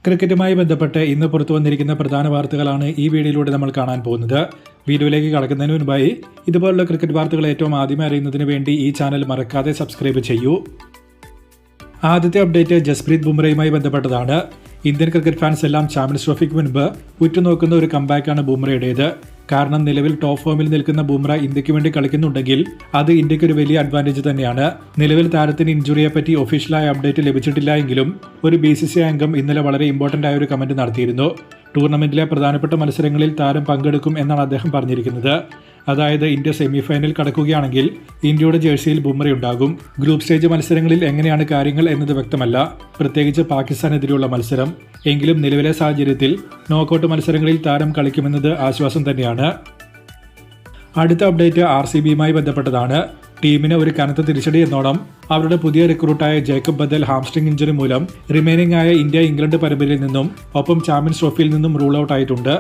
ക്രിക്കറ്റുമായി ബന്ധപ്പെട്ട് ഇന്ന് പുറത്തു വന്നിരിക്കുന്ന പ്രധാന വാർത്തകളാണ് ഈ വീഡിയോയിലൂടെ നമ്മൾ കാണാൻ പോകുന്നത്. വീഡിയോയിലേക്ക് കടക്കുന്നതിന് മുൻപായി ഇതുപോലുള്ള ക്രിക്കറ്റ് വാർത്തകൾ ഏറ്റവും ആദ്യമേ അറിയുന്നതിന് വേണ്ടി ഈ ചാനൽ മറക്കാതെ സബ്സ്ക്രൈബ് ചെയ്യൂ. ആദ്യത്തെ അപ്ഡേറ്റ് ജസ്പ്രീത് ബുംറയുമായി ബന്ധപ്പെട്ടതാണ്. ഇന്ത്യൻ ക്രിക്കറ്റ് ഫാൻസ് എല്ലാം ചാമ്പ്യൻസ് ട്രോഫിക്ക് മുൻപ് ഉറ്റുനോക്കുന്ന ഒരു കംബാക്കാണ് ബുംറയുടേത്. കാരണം നിലവിൽ ടോപ്പ് ഫോമിൽ നിൽക്കുന്ന ബുംറ ഇന്ത്യക്ക് വേണ്ടി കളിക്കുന്നുണ്ടെങ്കിൽ അത് ഇന്ത്യക്ക് ഒരു വലിയ അഡ്വാൻറ്റേജ് തന്നെയാണ്. നിലവിൽ താരത്തിന് ഇഞ്ചുറിയെ പറ്റി ഒഫീഷ്യലായ അപ്ഡേറ്റ് ലഭിച്ചിട്ടില്ല എങ്കിലും ഒരു BCCI അംഗം ഇന്നലെ വളരെ ഇമ്പോർട്ടൻ്റ് ആയ ഒരു കമന്റ് നടത്തിയിരുന്നു. ടൂർണമെന്റിലെ പ്രധാനപ്പെട്ട മത്സരങ്ങളിൽ താരം പങ്കെടുക്കും എന്നാണ് അദ്ദേഹം പറഞ്ഞിരിക്കുന്നത്. അതായത് ഇന്ത്യ സെമിഫൈനൽ കടക്കുകയാണെങ്കിൽ ഇന്ത്യയുടെ ജേഴ്സിയിൽ ബുംറയുണ്ടാകും. ഗ്രൂപ്പ് സ്റ്റേജ് മത്സരങ്ങളിൽ എങ്ങനെയാണ് കാര്യങ്ങൾ എന്നത് വ്യക്തമല്ല, പ്രത്യേകിച്ച് പാകിസ്ഥാനെതിരെയുള്ള മത്സരം. എങ്കിലും നിലവിലെ സാഹചര്യത്തിൽ നോക്കൌട്ട് മത്സരങ്ങളിൽ താരം കളിക്കുമെന്നത് ആശ്വാസം തന്നെയാണ്. അടുത്ത അപ്ഡേറ്റ് RCBയുമായി ബന്ധപ്പെട്ടതാണ്. ടീമിന് ഒരു കനത്ത തിരിച്ചടി എന്നോണം അവരുടെ പുതിയ റിക്രൂട്ടായ ജേക്കബ് ബദൽ ഹാംസ്ട്രിംഗ് ഇഞ്ചറി മൂലം റിമൈനിംഗ് ആയ ഇന്ത്യ ഇംഗ്ലണ്ട് പരമ്പരയിൽ നിന്നും ഒപ്പം ചാമ്പ്യൻസ് ട്രോഫിയിൽ നിന്നും റൂൾ ഔട്ട് ആയിട്ടുണ്ട്.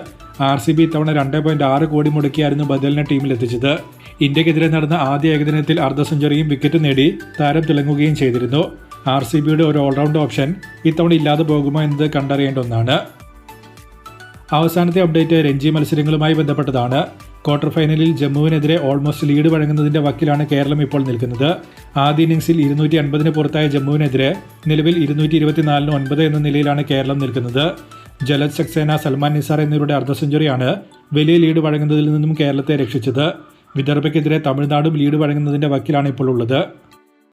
RCB ഇത്തവണ 2.6 കോടി മുടക്കിയായിരുന്നു ബദലിനെ ടീമിലെത്തിച്ചത്. ഇന്ത്യക്കെതിരെ നടന്ന ആദ്യ ഏകദിനത്തിൽ അർദ്ധ സെഞ്ചുറിയും വിക്കറ്റ് നേടി താരം തിളങ്ങുകയും ചെയ്തിരുന്നു. RCBയുടെ ഒരു ഓൾറൗണ്ട് ഓപ്ഷൻ ഇത്തവണ ഇല്ലാതെ പോകുമോ എന്നത് കണ്ടറിയേണ്ട ഒന്നാണ്. അവസാനത്തെ അപ്ഡേറ്റ് രഞ്ജി മത്സരങ്ങളുമായി ബന്ധപ്പെട്ടതാണ്. ക്വാർട്ടർ ഫൈനലിൽ ജമ്മുവിനെതിരെ ഓൾമോസ്റ്റ് ലീഡ് വഴങ്ങുന്നതിന്റെ വക്കിലാണ് കേരളം ഇപ്പോൾ നിൽക്കുന്നത്. ആദ്യ ഇന്നിംഗ്സിൽ 250 പുറത്തായ ജമ്മുവിനെതിരെ നിലവിൽ 224-9 എന്ന നിലയിലാണ് കേരളം നിൽക്കുന്നത്. ജലജ് സക്സേന, സൽമാൻ നിസാർ എന്നിവരുടെ അർദ്ധ സെഞ്ചുറിയാണ് വലിയ ലീഡ് വഴങ്ങുന്നതിൽ നിന്നും കേരളത്തെ രക്ഷിച്ചത്. വിദർഭയ്ക്കെതിരെ തമിഴ്നാടും ലീഡ് വഴങ്ങുന്നതിന്റെ വക്കിലാണ് ഇപ്പോൾ ഉള്ളത്.